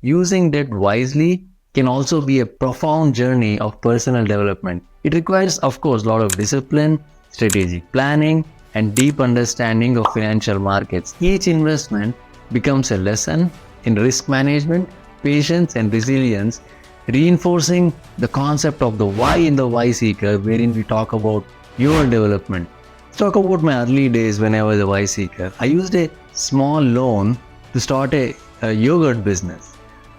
Using debt wisely can also be a profound journey of personal development. It requires, of course, a lot of discipline, strategic planning, and deep understanding of financial markets. Each investment becomes a lesson in risk management, patience, and resilience, reinforcing the concept of the why in the why seeker, wherein we talk about your development. Let's talk about my early days when I was a why seeker. I used a small loan to start a yogurt business.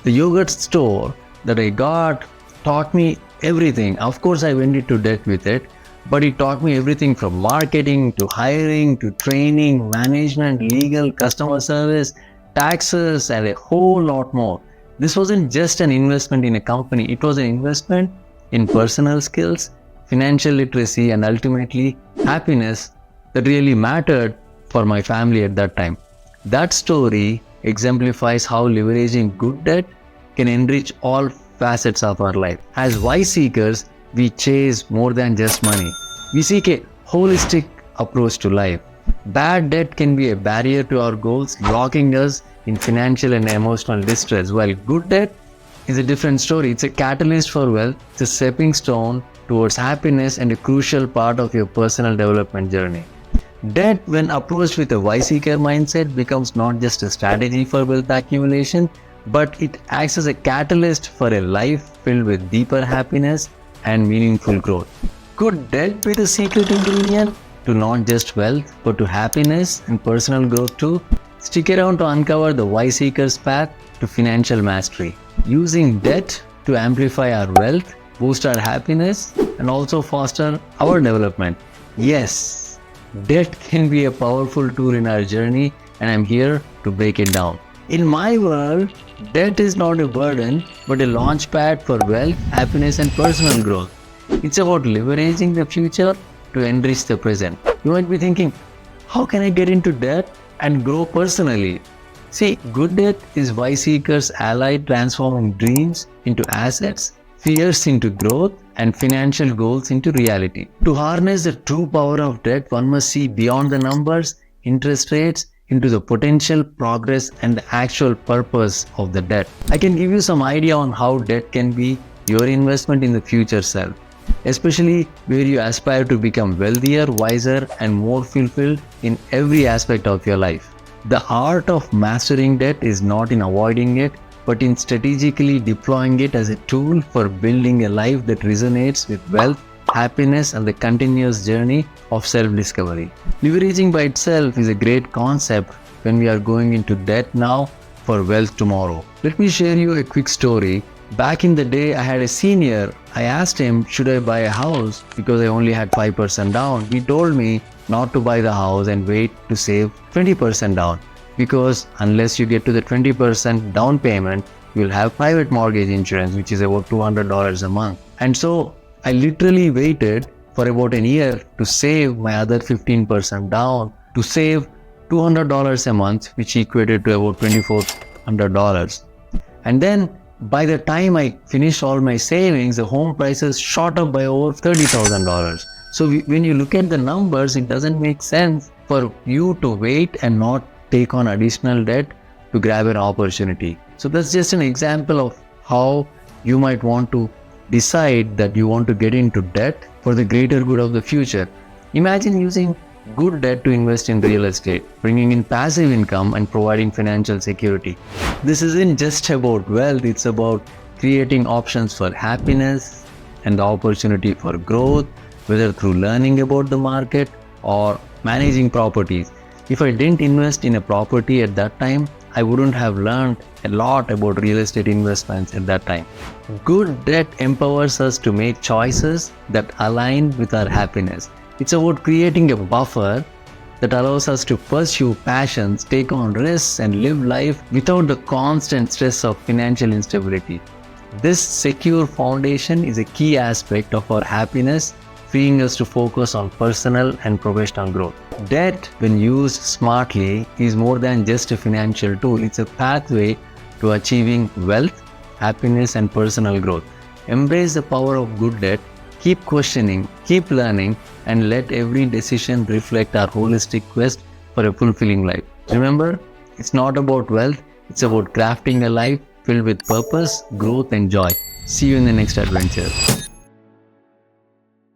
The yogurt store that I got taught me everything. Of course, I went into debt with it, but it taught me everything from marketing to hiring to training, management, legal, customer service, taxes, and a whole lot more. This wasn't just an investment in a company, it was an investment in personal skills, financial literacy, and ultimately happiness that really mattered for my family at that time. That story exemplifies how leveraging good debt can enrich all facets of our life. As wise seekers, we chase more than just money. We seek a holistic approach to life. Bad debt can be a barrier to our goals, locking us in financial and emotional distress, while good debt is a different story. It's a catalyst for wealth, it's a stepping stone towards happiness and a crucial part of your personal development journey. Debt, when approached with a wise seeker mindset, becomes not just a strategy for wealth accumulation, but it acts as a catalyst for a life filled with deeper happiness and meaningful growth. Could debt be the secret ingredient to not just wealth, but to happiness and personal growth too? Stick around to uncover the wise seeker's path to financial mastery, using debt to amplify our wealth, boost our happiness, and also foster our development. Yes, debt can be a powerful tool in our journey, and I'm here to break it down. In my world, debt is not a burden, but a launch pad for wealth, happiness, and personal growth. It's about leveraging the future to enrich the present. You might be thinking, how can I get into debt and grow personally? See, good debt is wise seekers' ally, transforming dreams into assets, fears into growth, and financial goals into reality. To harness the true power of debt, one must see beyond the numbers, interest rates, into the potential, progress, and the actual purpose of the debt. I can give you some idea on how debt can be your investment in the future self, especially where you aspire to become wealthier, wiser, and more fulfilled in every aspect of your life. The art of mastering debt is not in avoiding it, but in strategically deploying it as a tool for building a life that resonates with wealth, happiness, and the continuous journey of self-discovery. Leveraging by itself is a great concept when we are going into debt now for wealth tomorrow. Let me share you a quick story. Back in the day, I had a senior. I asked him, should I buy a house because I only had 5% down. He told me not to buy the house and wait to save 20% down, because unless you get to the 20% down payment, you'll have private mortgage insurance, which is about $200 a month. And so I literally waited for about a year to save my other 15% down, to save $200 a month, which equated to about $2,400. And then by the time I finished all my savings, the home prices shot up by over $30,000. So when you look at the numbers, it doesn't make sense for you to wait and not take on additional debt to grab an opportunity. So that's just an example of how you might want to decide that you want to get into debt for the greater good of the future. Imagine using good debt to invest in real estate, bringing in passive income and providing financial security. This isn't just about wealth, it's about creating options for happiness and the opportunity for growth, whether through learning about the market or managing properties. If I didn't invest in a property at that time, I wouldn't have learned a lot about real estate investments at that time. Good debt empowers us to make choices that align with our happiness. It's about creating a buffer that allows us to pursue passions, take on risks, and live life without the constant stress of financial instability. This secure foundation is a key aspect of our happiness, freeing us to focus on personal and professional growth. Debt, when used smartly, is more than just a financial tool. It's a pathway to achieving wealth, happiness, and personal growth. Embrace the power of good debt, keep questioning, keep learning, and let every decision reflect our holistic quest for a fulfilling life. Remember, it's not about wealth, it's about crafting a life filled with purpose, growth, and joy. See you in the next adventure.